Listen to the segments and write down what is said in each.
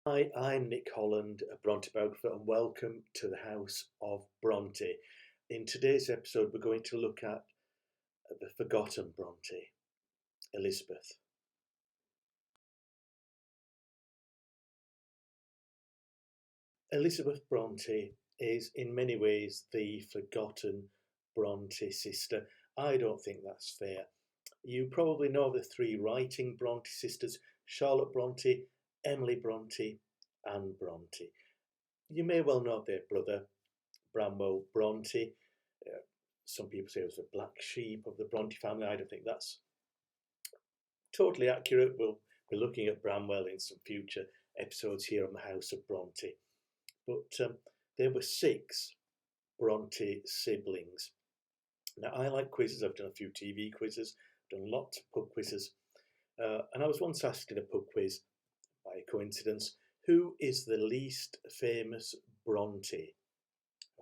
Hi, I'm Nick Holland, a Bronte biographer, and welcome to the House of Bronte. In today's episode, we're going to look at the forgotten Bronte, Elizabeth. Elizabeth Bronte is in many ways the forgotten Bronte sister. I don't think that's fair. You probably know the three writing Bronte sisters: Charlotte Bronte, Emily Bronte, Anne Bronte. You may well know their brother, Branwell Bronte. Uh, some people say it was the black sheep of the Bronte family. I don't think that's totally accurate. We'll be looking at Branwell in some future episodes here on the House of Bronte. But there were six Bronte siblings. Now, I like quizzes. I've done a few TV quizzes, done lots of pub quizzes. And I was once asked in a pub quiz, by coincidence, who is the least famous Bronte?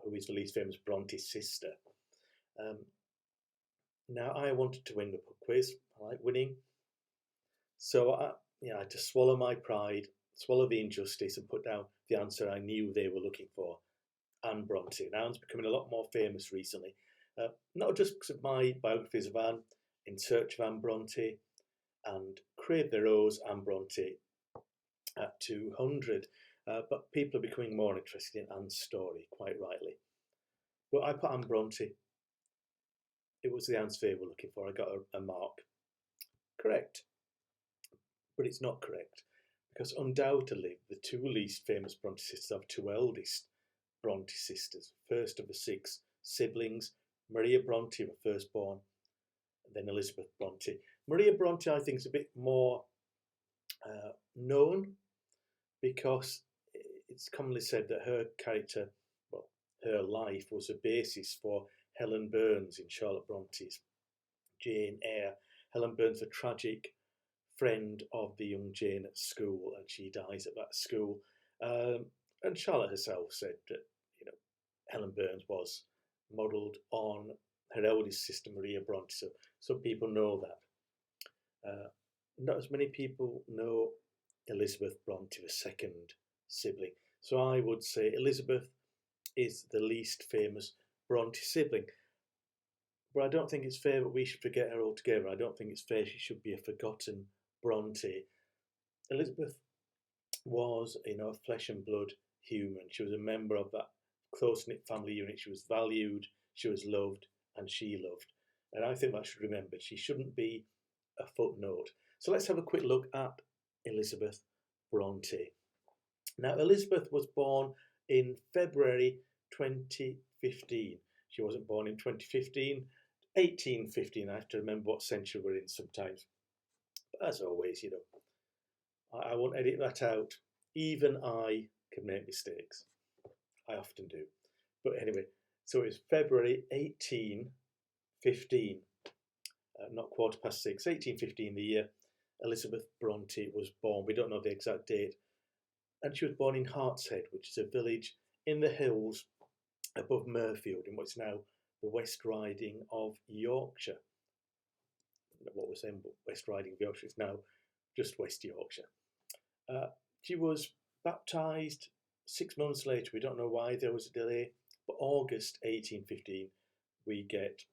Who is the least famous Bronte sister? Um, Now, I wanted to win the pub quiz. I like winning. So I had to swallow my pride, swallow the injustice, and put down the answer I knew they were looking for: Anne Bronte. And Anne's becoming a lot more famous recently, not just because of my biographies of Anne, In Search of Anne Bronte, and Crave the Rose, Anne Bronte at 200, but people are becoming more interested in Anne's story, quite rightly. But I put Anne Bronte. It was the answer they were looking for. I got a mark. Correct. But it's not correct, because undoubtedly the two least famous Bronte sisters are the two eldest Bronte sisters, first of the six siblings. Maria Bronte, the firstborn, and then Elizabeth Bronte. Maria Bronte, I think, is a bit more known because it's commonly said that her character, well, her life was a basis for Helen Burns in Charlotte Bronte's Jane Eyre. Helen Burns, a tragic friend of the young Jane at school, and she dies at that school. And Charlotte herself said that Helen Burns was modelled on her eldest sister Maria Bronte, so some people know that. Not as many people know Elizabeth Bronte, the second sibling. So I would say Elizabeth is the least famous Bronte sibling. But I don't think it's fair that we should forget her altogether. I don't think it's fair she should be a forgotten Bronte. Elizabeth was, a flesh and blood human. She was a member of that close knit family unit. She was valued, she was loved, and she loved. And I think that should be remembered. She shouldn't be a footnote. So let's have a quick look at Elizabeth Bronte. Now, Elizabeth was born in February 2015. She wasn't born in 2015, 1815. I have to remember what century we're in sometimes. But as always, I won't edit that out. Even I can make mistakes. I often do. But anyway, so it's February 1815, not 6:15, 1815, the year Elizabeth Bronte was born. We don't know the exact date. And she was born in Hartshead, which is a village in the hills above Mirfield, in what's now the West Riding of Yorkshire. What was then West Riding of Yorkshire is now just West Yorkshire. She was baptised 6 months later. We don't know why there was a delay, but August 1815, we get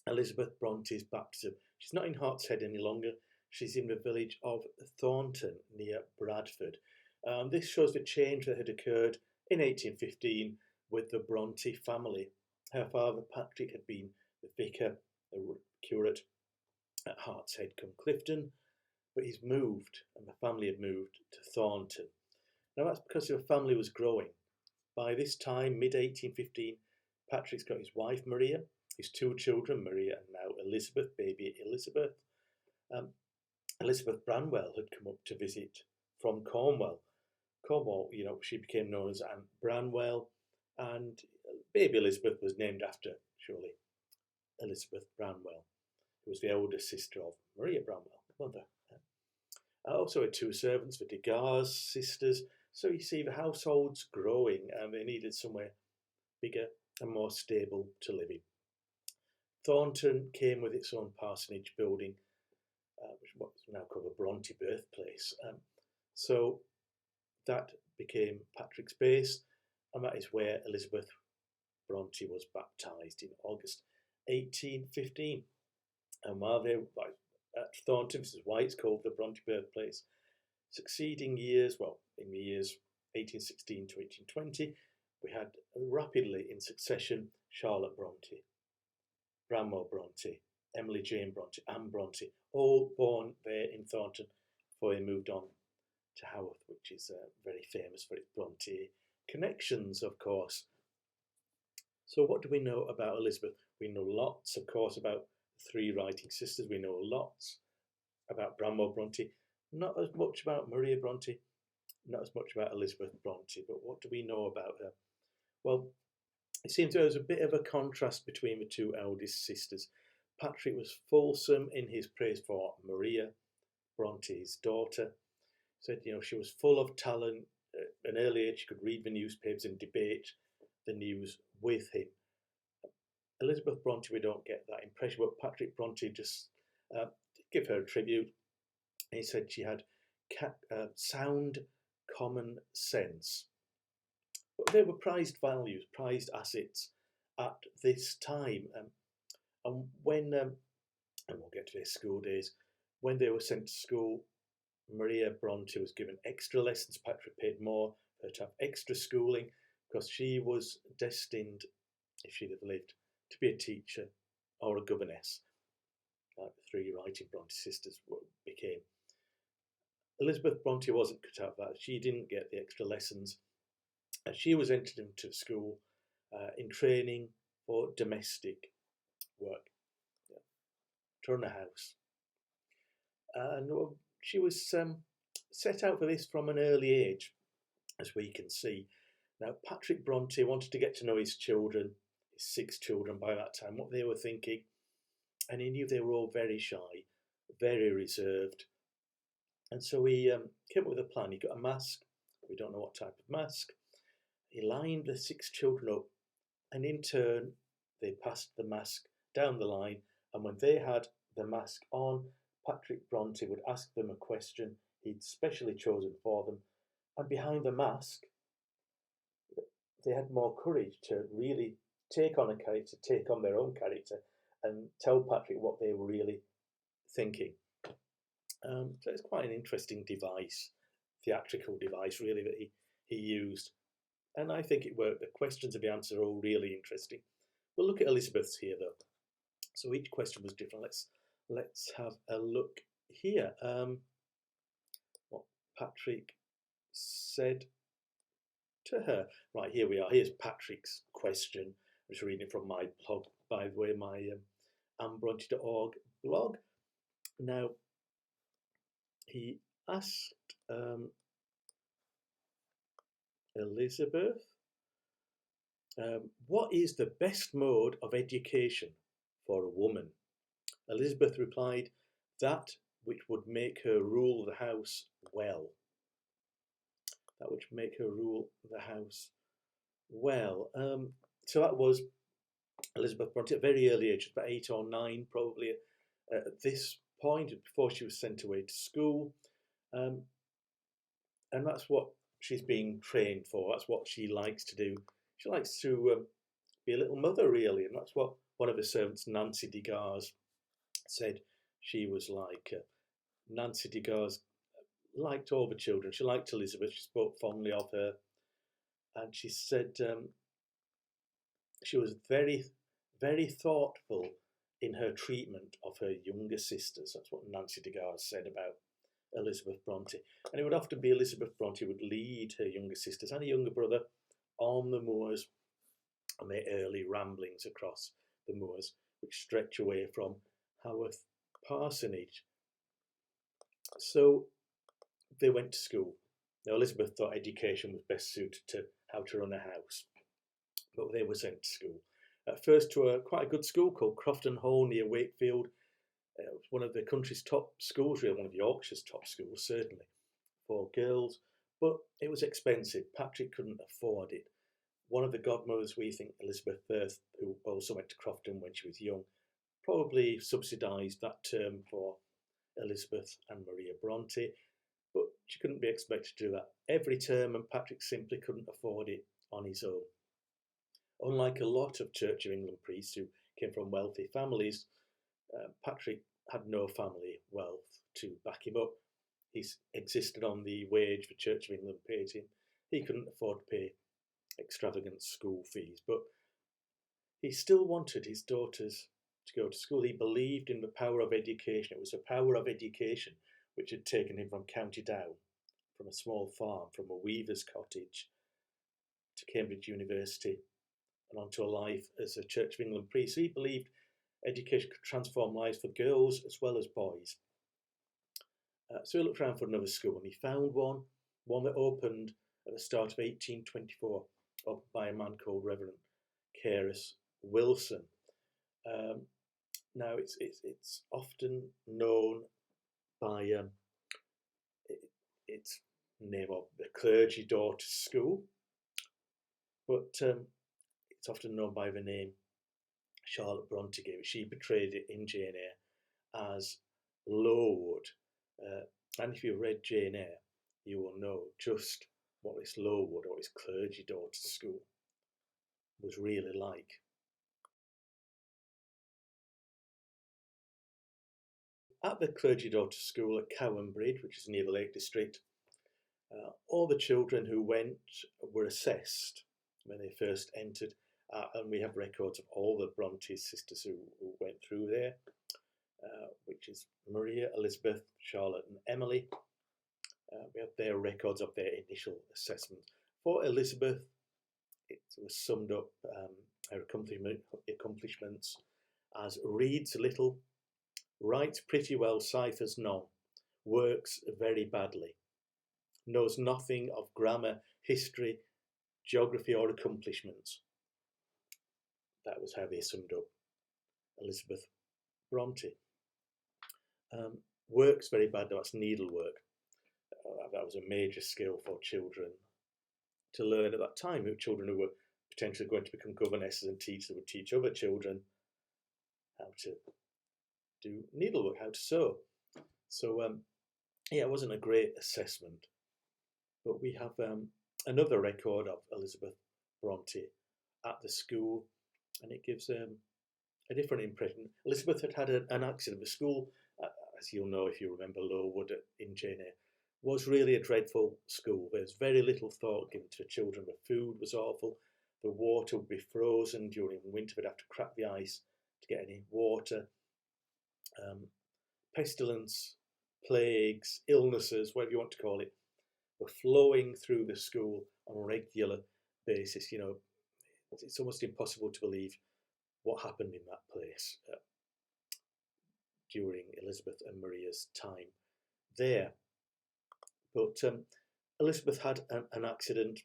Elizabeth Bronte's baptism. She's not in Hartshead any longer. She's in the village of Thornton near Bradford. This shows the change that had occurred in 1815 with the Bronte family. Her father, Patrick, had been the vicar, the curate at Hartshead cum Clifton, but he's moved, and the family had moved to Thornton. Now that's because the family was growing. By this time, mid-1815, Patrick's got his wife, Maria, his two children, Maria and now Elizabeth, baby Elizabeth. Elizabeth Branwell had come up to visit from Cornwall. Cornwall, she became known as Aunt Branwell, and baby Elizabeth was named after, surely, Elizabeth Branwell, who was the elder sister of Maria Branwell, mother. I also had two servants, the Degas sisters. So you see, the household's growing, and they needed somewhere bigger and more stable to live in. Thornton came with its own parsonage building, which is what's now called the Bronte birthplace. So That became Patrick's base, and that is where Elizabeth Bronte was baptised in August 1815. And while they were at Thornton, this is why it's called the Bronte birthplace, succeeding years, well, in the years 1816 to 1820, we had rapidly in succession Charlotte Bronte, Bramwell Bronte, Emily Jane Bronte, Anne Bronte, all born there in Thornton before they moved on to Haworth, which is very famous for its Bronte connections, of course. So what do we know about Elizabeth? We know lots, of course, about the three writing sisters. We know lots about Bramwell Bronte, not as much about Maria Bronte, not as much about Elizabeth Bronte, but what do we know about her? Well, it seems there was a bit of a contrast between the two eldest sisters. Patrick was fulsome in his praise for Maria Bronte, his daughter. Said, she was full of talent. At an early age, she could read the newspapers and debate the news with him. Elizabeth Bronte, we don't get that impression, but Patrick Bronte just give her a tribute. He said she had sound common sense. But they were prized values, prized assets at this time. And when, and we'll get to their school days, when they were sent to school, Maria Bronte was given extra lessons. Patrick paid more for her to have extra schooling because she was destined, if she'd have lived, to be a teacher or a governess, like the three writing Bronte sisters became. Elizabeth Bronte wasn't cut out for that. She didn't get the extra lessons. She was entered into school in training for domestic work, to run a house. And she was set out for this from an early age, as we can see. Now, Patrick Bronte wanted to get to know his children, his 6 children by that time, what they were thinking. And he knew they were all very shy, very reserved. And so he came up with a plan. He got a mask. We don't know what type of mask. He lined the 6 children up, and in turn, they passed the mask down the line. And when they had the mask on, Patrick Bronte would ask them a question he'd specially chosen for them. And behind the mask, they had more courage to really take on a character, take on their own character, and tell Patrick what they were really thinking. So it's quite an interesting device, theatrical device, really, that he used. And I think it worked. The questions and the answers are all really interesting. We'll look at Elizabeth's here, though. So each question was different. Let's have a look here. What Patrick said to her. Right, here we are. Here's Patrick's question. I'm just reading it from my blog, by the way, my AnneBronte.org blog. Now, he asked Elizabeth, what is the best mode of education for a woman? Elizabeth replied, that which would make her rule the house well. That which would make her rule the house well. So that was Elizabeth Bronte at a very early age, about 8 or 9 probably at this point, before she was sent away to school. And that's what she's being trained for. That's what she likes to do. She likes to be a little mother, really, and that's what one of the servants, Nancy Degars, said she was like. Nancy Degars liked all the children. She liked Elizabeth. She spoke fondly of her, and she said she was very, very thoughtful in her treatment of her younger sisters. That's what Nancy Degars said about Elizabeth Bronte. And it would often be Elizabeth Bronte would lead her younger sisters and a younger brother on the moors on their early ramblings across the moors, which stretch away from Haworth Parsonage. So they went to school. Now, Elizabeth thought education was best suited to how to run a house, but they were sent to school. At first to quite a good school called Crofton Hall near Wakefield. It was one of the country's top schools, really, one of Yorkshire's top schools, certainly, for girls. But it was expensive. Patrick couldn't afford it. One of the godmothers, we think, Elizabeth Firth, who also went to Crofton when she was young, probably subsidised that term for Elizabeth and Maria Bronte. But She couldn't be expected to do that every term, and Patrick simply couldn't afford it on his own. Unlike a lot of Church of England priests who came from wealthy families, Patrick had no family wealth to back him up. He existed on the wage the Church of England paid him. He couldn't afford to pay extravagant school fees, but he still wanted his daughters to go to school. He believed in the power of education. It was the power of education which had taken him from County Down, from a small farm, from a weaver's cottage, to Cambridge University, and onto a life as a Church of England priest. He believed education could transform lives for girls as well as boys. So he looked around for another school, and he found one that opened at the start of 1824, opened by a man called Reverend Carus Wilson. Now it's often known by its name of the Clergy Daughters School, but it's often known by the name Charlotte Bronte gave it. She portrayed it in Jane Eyre as Lowood. And if you read Jane Eyre, you will know just what this Lowood, or this Clergy Daughters School, was really like. At the Clergy Daughters School at Cowan Bridge, which is near the Lake District, all the children who went were assessed when they first entered, and we have records of all the Bronte sisters who went through there, which is Maria, Elizabeth, Charlotte and Emily. We have their records of their initial assessment. For Elizabeth, it was summed up, her accomplishments as reads little, writes pretty well, ciphers none, works very badly, knows nothing of grammar, history, geography or accomplishments. That was how they summed up Elizabeth Bronte. Works very bad, that's needlework. That was a major skill for children to learn at that time. Children who were potentially going to become governesses and teachers would teach other children how to do needlework, how to sew. So yeah, it wasn't a great assessment. But we have another record of Elizabeth Bronte at the school, and it gives a different impression. Elizabeth had an accident. The school, as you'll know if you remember Lowood in Jane Eyre, was really a dreadful school. There's very little thought given to the children. The food was awful. The water would be frozen during winter. They'd have to crack the ice to get any water. Pestilence, plagues, illnesses, whatever you want to call it, were flowing through the school on a regular basis. You know, it's almost impossible to believe what happened in that place during Elizabeth and Maria's time there. But Elizabeth had an accident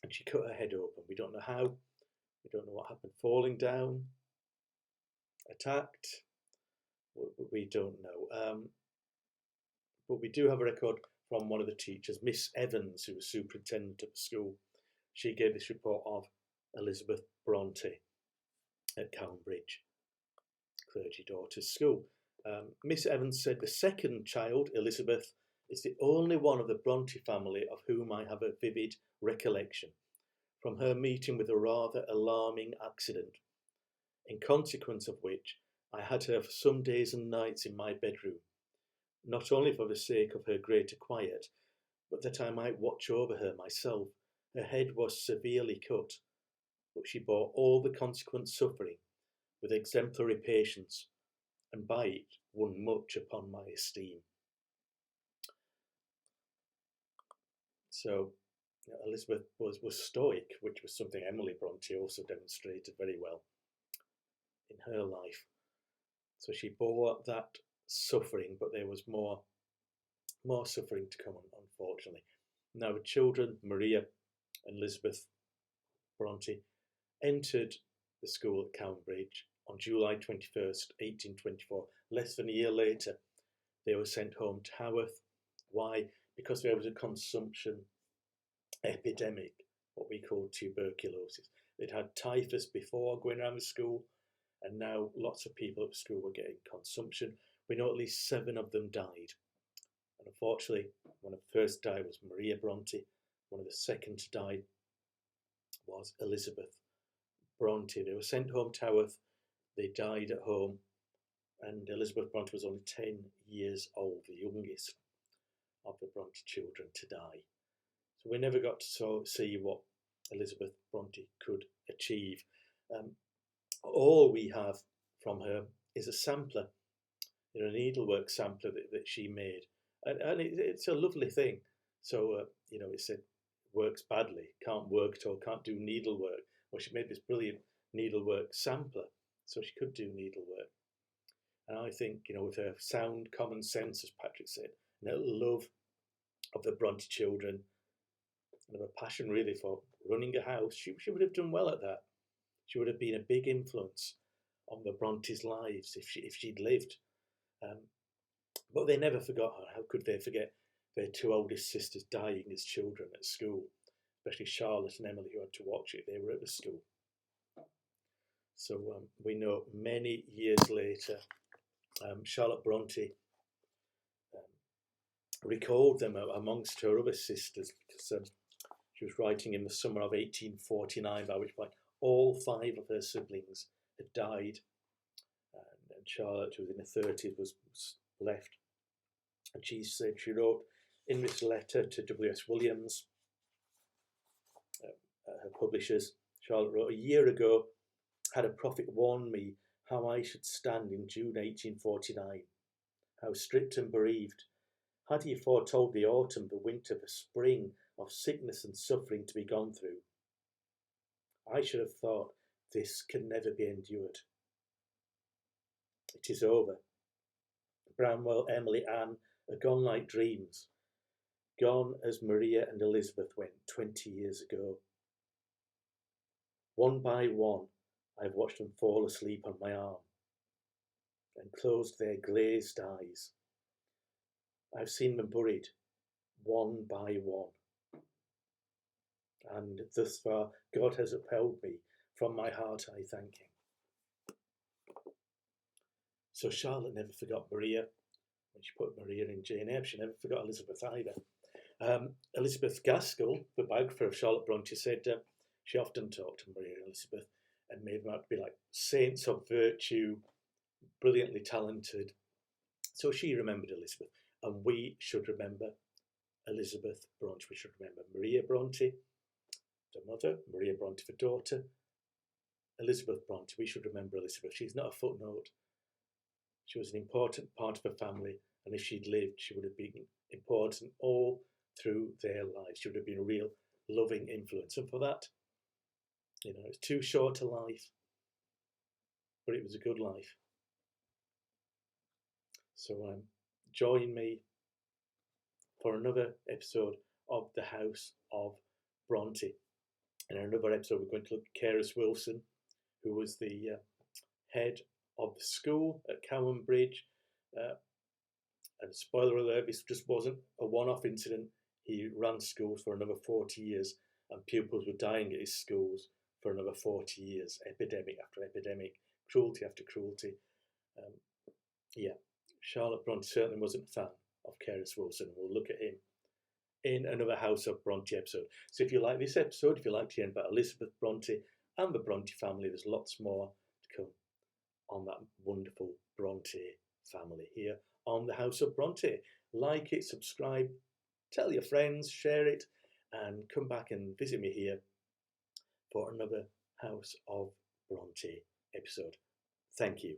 and she cut her head open. We don't know how. We don't know what happened. Falling down, attacked. We don't know. But we do have a record from one of the teachers, Miss Evans, who was superintendent of the school. She gave this report of Elizabeth Bronte at Cowan Bridge Clergy Daughters School. Miss Evans said, the second child, Elizabeth, is the only one of the Bronte family of whom I have a vivid recollection, from her meeting with a rather alarming accident, in consequence of which I had her for some days and nights in my bedroom, not only for the sake of her greater quiet, but that I might watch over her myself. Her head was severely cut, but she bore all the consequent suffering with exemplary patience, and by it won much upon my esteem. So Elizabeth was stoic, which was something Emily Bronte also demonstrated very well in her life. So she bore that suffering, but there was more suffering to come, unfortunately. Now the children, Maria and Elizabeth Bronte, entered the school at Cowan Bridge on July 21st, 1824. Less than a year later, they were sent home to Haworth. Why? Because there was a consumption epidemic, what we call tuberculosis. They'd had typhus before going around the school, and now lots of people at school were getting consumption. We know at least 7 of them died. And Unfortunately, one of the first died was Maria Bronte. One of the second to die was Elizabeth Bronte. They were sent home to Haworth. They died at home, and Elizabeth Bronte was only 10 years old, the youngest of the Bronte children to die. So we never got to see what Elizabeth Bronte could achieve. All we have from her is a sampler, a needlework sampler that she made, and it's a lovely thing. So it said works badly, can't work at all, can't do needlework. Well, she made this brilliant needlework sampler, so she could do needlework. And I think, with her sound common sense, as Patrick said, and her love of the Bronte children, and her passion really for running a house, she would have done well at that. She would have been a big influence on the Brontes' lives if she'd lived. But they never forgot her. How could they forget their two oldest sisters dying as children at school, especially Charlotte and Emily, who had to watch it. They were at the school. So we know many years later, Charlotte Bronte recalled them amongst her other sisters, because she was writing in the summer of 1849, by which point all 5 of her siblings had died. And Charlotte, who was in her 30s, was left. And she said, she wrote in this letter to W.S. Williams, her publishers, Charlotte wrote, "A year ago had a prophet warned me how I should stand in June 1849, how stripped and bereaved. Had he foretold the autumn, the winter, the spring of sickness and suffering to be gone through, I should have thought this can never be endured. It is over. Branwell, Emily, Anne are gone like dreams, gone as Maria and Elizabeth went 20 years ago. One by one, I've watched them fall asleep on my arm and closed their glazed eyes. I've seen them buried, one by one. And thus far, God has upheld me. From my heart, I thank him." So Charlotte never forgot Maria. When she put Maria in Jane Eyre, she never forgot Elizabeth either. Elizabeth Gaskell, the biographer of Charlotte Bronte, said she often talked to Maria and Elizabeth and made them out to be like saints of virtue, brilliantly talented. So she remembered Elizabeth, and we should remember Elizabeth Bronte. We should remember Maria Bronte, the mother, Maria Bronte, the daughter, Elizabeth Bronte. We should remember Elizabeth. She's not a footnote. She was an important part of her family, and if she'd lived, she would have been important all through their lives. She would have been a real loving influence. And for that, it's too short a life, but it was a good life. So join me for another episode of the House of Bronte. In another episode, we're going to look at Carus Wilson, who was the head of the school at Cowan Bridge. And spoiler alert, this just wasn't a one-off incident. He ran schools for another 40 years, and pupils were dying at his schools for another 40 years, epidemic after epidemic, cruelty after cruelty. Charlotte Bronte certainly wasn't a fan of Carus Wilson. We'll look at him in another House of Bronte episode. So if you like this episode, if you like hearing about Elizabeth Bronte and the Bronte family, there's lots more to come on that wonderful Bronte family here on the House of Bronte. Like it, subscribe, tell your friends, share it, and come back and visit me here for another House of Bronte episode. Thank you.